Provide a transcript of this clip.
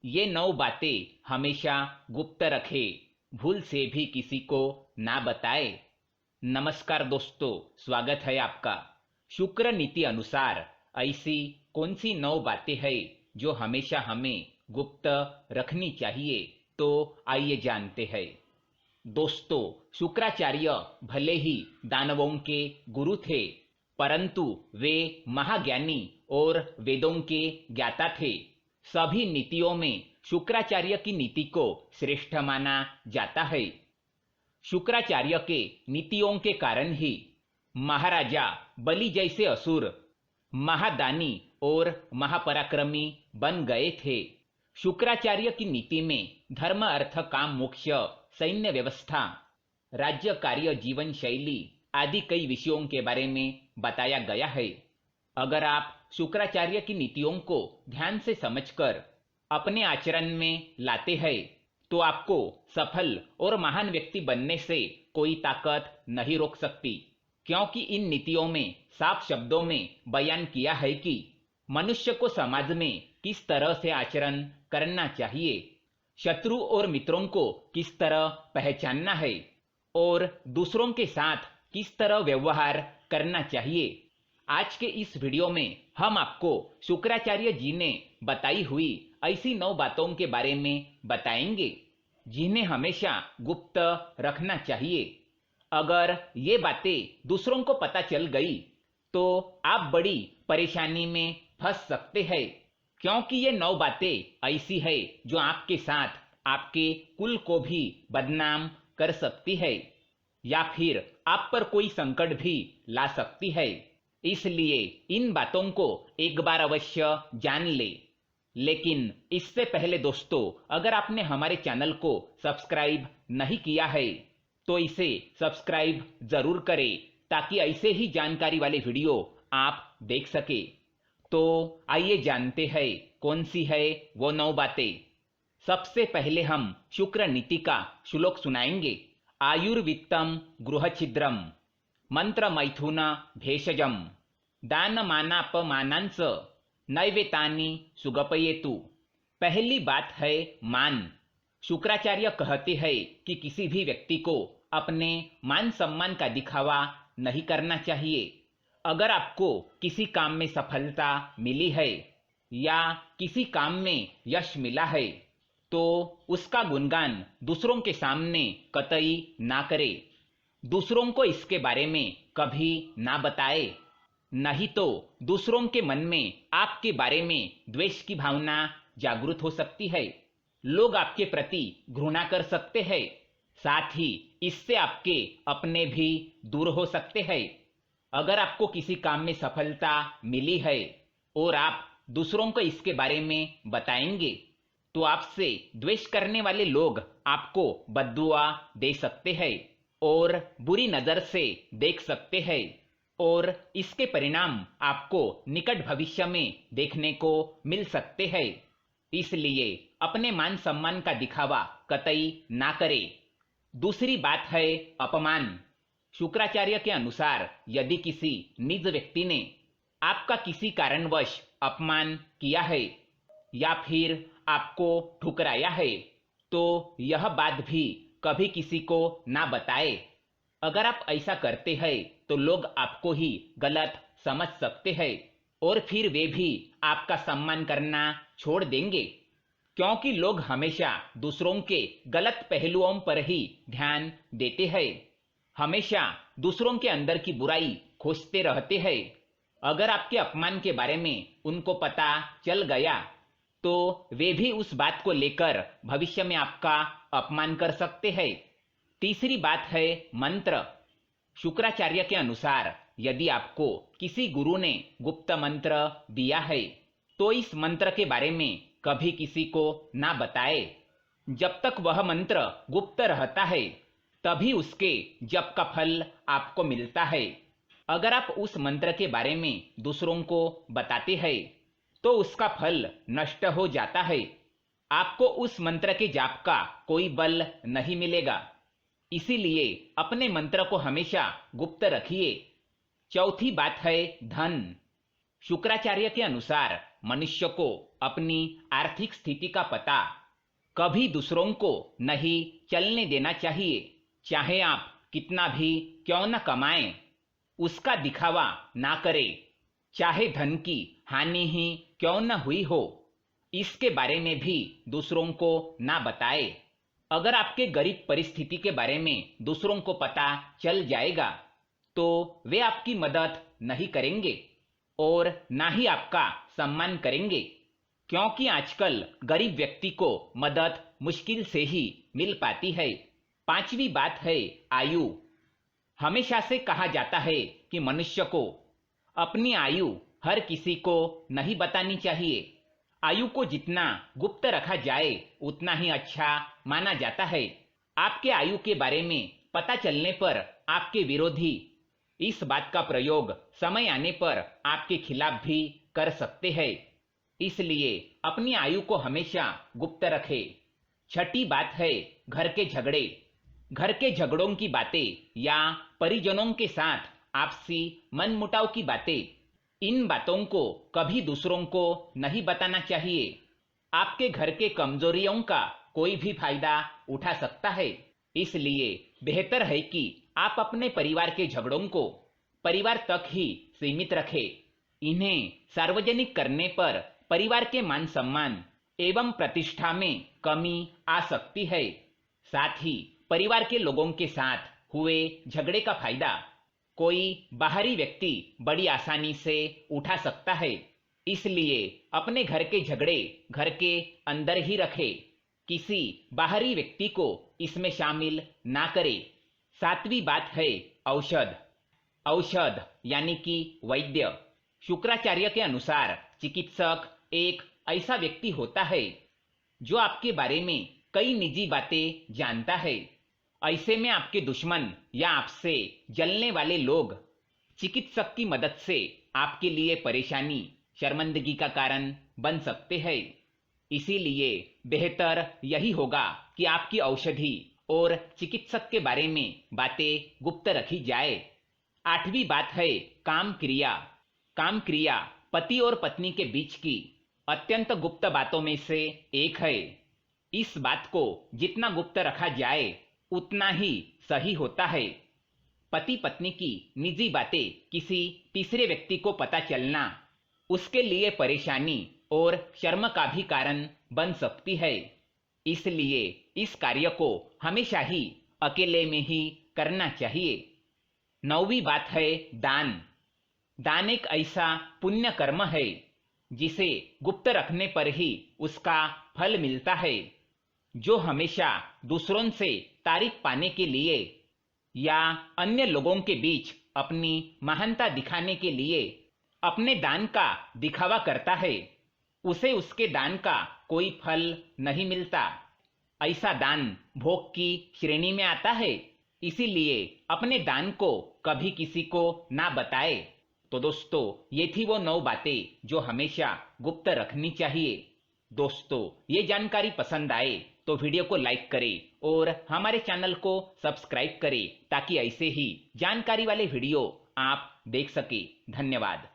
ये 9 बातें हमेशा गुप्त रखे, भूल से भी किसी को ना बताए। नमस्कार दोस्तों, स्वागत है आपका। शुक्र नीति अनुसार ऐसी कौन सी 9 बातें हैं जो हमेशा हमें गुप्त रखनी चाहिए, तो आइए जानते हैं। दोस्तों, शुक्राचार्य भले ही दानवों के गुरु थे, परंतु वे महाज्ञानी और वेदों के ज्ञाता थे। सभी नीतियों में शुक्राचार्य की नीति को श्रेष्ठ माना जाता है। शुक्राचार्य के नीतियों के कारण ही महाराजा बलि जैसे असुर महादानी और महापराक्रमी बन गए थे। शुक्राचार्य की नीति में धर्म, अर्थ, काम, मोक्ष, सैन्य व्यवस्था, राज्य कार्य, जीवन शैली आदि कई विषयों के बारे में बताया गया है। अगर आप शुक्राचार्य की नीतियों को ध्यान से समझकर अपने आचरण में लाते हैं, तो आपको सफल और महान व्यक्ति बनने से कोई ताकत नहीं रोक सकती, क्योंकि इन नीतियों में साफ शब्दों में बयान किया है कि मनुष्य को समाज में किस तरह से आचरण करना चाहिए, शत्रु और मित्रों को किस तरह पहचानना है और दूसरों के साथ किस तरह व्यवहार करना चाहिए। आज के इस वीडियो में हम आपको शुक्राचार्य जी ने बताई हुई ऐसी 9 बातों के बारे में बताएंगे, जिन्हें हमेशा गुप्त रखना चाहिए। अगर ये बातें दूसरों को पता चल गई तो आप बड़ी परेशानी में फंस सकते हैं, क्योंकि ये 9 बातें ऐसी है जो आपके साथ आपके कुल को भी बदनाम कर सकती है या फिर आप पर कोई संकट भी ला सकती है। इसलिए इन बातों को एक बार अवश्य जान ले। लेकिन इससे पहले दोस्तों, अगर आपने हमारे चैनल को सब्सक्राइब नहीं किया है तो इसे सब्सक्राइब जरूर करें, ताकि ऐसे ही जानकारी वाले वीडियो आप देख सके। तो आइए जानते हैं कौन सी है वो 9 बातें। सबसे पहले हम शुक्र नीति का श्लोक सुनाएंगे। आयुर्वित्तम गृहछिद्रम मंत्र मैथुन भेषजम दानमानापमानांस नैवेतानि सुगपयेतु। पहली बात है मान। शुक्राचार्य कहते हैं कि किसी भी व्यक्ति को अपने मान सम्मान का दिखावा नहीं करना चाहिए। अगर आपको किसी काम में सफलता मिली है या किसी काम में यश मिला है, तो उसका गुणगान दूसरों के सामने कतई ना करे। दूसरों को इसके बारे में कभी ना बताए, नहीं तो दूसरों के मन में आपके बारे में द्वेष की भावना जागृत हो सकती है। लोग आपके प्रति घृणा कर सकते हैं, साथ ही इससे आपके अपने भी दूर हो सकते हैं। अगर आपको किसी काम में सफलता मिली है और आप दूसरों को इसके बारे में बताएंगे, तो आपसे द्वेष करने वाले लोग आपको बद्दुआ दे सकते हैं और बुरी नजर से देख सकते हैं, और इसके परिणाम आपको निकट भविष्य में देखने को मिल सकते हैं। इसलिए अपने मान सम्मान का दिखावा कतई ना करें। दूसरी बात है अपमान। शुक्राचार्य के अनुसार यदि किसी निज व्यक्ति ने आपका किसी कारणवश अपमान किया है या फिर आपको ठुकराया है, तो यह बात भी कभी किसी को ना बताए। अगर आप ऐसा करते हैं तो लोग आपको ही गलत समझ सकते हैं और फिर वे भी आपका सम्मान करना छोड़ देंगे, क्योंकि लोग हमेशा दूसरों के गलत पहलुओं पर ही ध्यान देते हैं, हमेशा दूसरों के अंदर की बुराई खोजते रहते हैं। अगर आपके अपमान के बारे में उनको पता चल गया तो वे भी उस बात को लेकर भविष्य में आपका अपमान कर सकते हैं। तीसरी बात है मंत्र। शुक्राचार्य के अनुसार यदि आपको किसी गुरु ने गुप्त मंत्र दिया है, तो इस मंत्र के बारे में कभी किसी को ना बताए। जब तक वह मंत्र गुप्त रहता है, तभी उसके जप का फल आपको मिलता है। अगर आप उस मंत्र के बारे में दूसरों को बताते हैं, तो उसका फल नष्ट हो जाता है। आपको उस मंत्र के जाप का कोई बल नहीं मिलेगा। इसीलिए अपने मंत्र को हमेशा गुप्त रखिए। चौथी बात है धन। शुक्राचार्य के अनुसार मनुष्य को अपनी आर्थिक स्थिति का पता कभी दूसरों को नहीं चलने देना चाहिए। चाहे आप कितना भी क्यों न कमाएं, उसका दिखावा ना करें। चाहे धन की हानि ही क्यों न हुई हो, इसके बारे में भी दूसरों को ना बताएं। अगर आपके गरीब परिस्थिति के बारे में दूसरों को पता चल जाएगा तो वे आपकी मदद नहीं करेंगे और ना ही आपका सम्मान करेंगे, क्योंकि आजकल गरीब व्यक्ति को मदद मुश्किल से ही मिल पाती है। पांचवी बात है आयु। हमेशा से कहा जाता है कि मनुष्य को अपनी आयु हर किसी को नहीं बतानी चाहिए। आयु को जितना गुप्त रखा जाए उतना ही अच्छा माना जाता है। आपके आयु के बारे में पता चलने पर आपके विरोधी इस बात का प्रयोग समय आने पर आपके खिलाफ भी कर सकते हैं। इसलिए अपनी आयु को हमेशा गुप्त रखें। छठी बात है घर के झगड़े। घर के झगड़ों की बातें या परिजनों के साथ आपसी मनमुटाव की बातें, इन बातों को कभी दूसरों को नहीं बताना चाहिए। आपके घर के कमजोरियों का कोई भी फायदा उठा सकता है। इसलिए बेहतर है कि आप अपने परिवार के झगड़ों को परिवार तक ही सीमित रखें। इन्हें सार्वजनिक करने पर परिवार के मान सम्मान एवं प्रतिष्ठा में कमी आ सकती है। साथ ही परिवार के लोगों के साथ हुए झगड़े का फायदा कोई बाहरी व्यक्ति बड़ी आसानी से उठा सकता है। इसलिए अपने घर के झगड़े घर के अंदर ही रखें, किसी बाहरी व्यक्ति को इसमें शामिल ना करें। सातवीं बात है औषध। औषध यानी कि वैद्य। शुक्राचार्य के अनुसार चिकित्सक एक ऐसा व्यक्ति होता है जो आपके बारे में कई निजी बातें जानता है। ऐसे में आपके दुश्मन या आपसे जलने वाले लोग चिकित्सक की मदद से आपके लिए परेशानी, शर्मिंदगी का कारण बन सकते हैं। इसीलिए बेहतर यही होगा कि आपकी औषधि और चिकित्सक के बारे में बातें गुप्त रखी जाए। आठवीं बात है काम क्रिया। काम क्रिया पति और पत्नी के बीच की अत्यंत गुप्त बातों में से एक है। इस बात को जितना गुप्त रखा जाए उतना ही सही होता है। पति पत्नी की निजी बातें किसी तीसरे व्यक्ति को पता चलना उसके लिए परेशानी और शर्म का भी कारण बन सकती है। इसलिए इस कार्य को हमेशा ही अकेले में ही करना चाहिए। नौवीं बात है दान। दान एक ऐसा पुण्य कर्म है जिसे गुप्त रखने पर ही उसका फल मिलता है। जो हमेशा दूसरों से तारीफ पाने के लिए या अन्य लोगों के बीच अपनी महानता दिखाने के लिए अपने दान का दिखावा करता है, उसे उसके दान का कोई फल नहीं मिलता। ऐसा दान भोग की श्रेणी में आता है। इसीलिए अपने दान को कभी किसी को ना बताए। तो दोस्तों, ये थी वो 9 बातें जो हमेशा गुप्त रखनी चाहिए। दोस्तों, ये जानकारी पसंद आए तो वीडियो को लाइक करें और हमारे चैनल को सब्सक्राइब करें ताकि ऐसे ही जानकारी वाले वीडियो आप देख सके। धन्यवाद।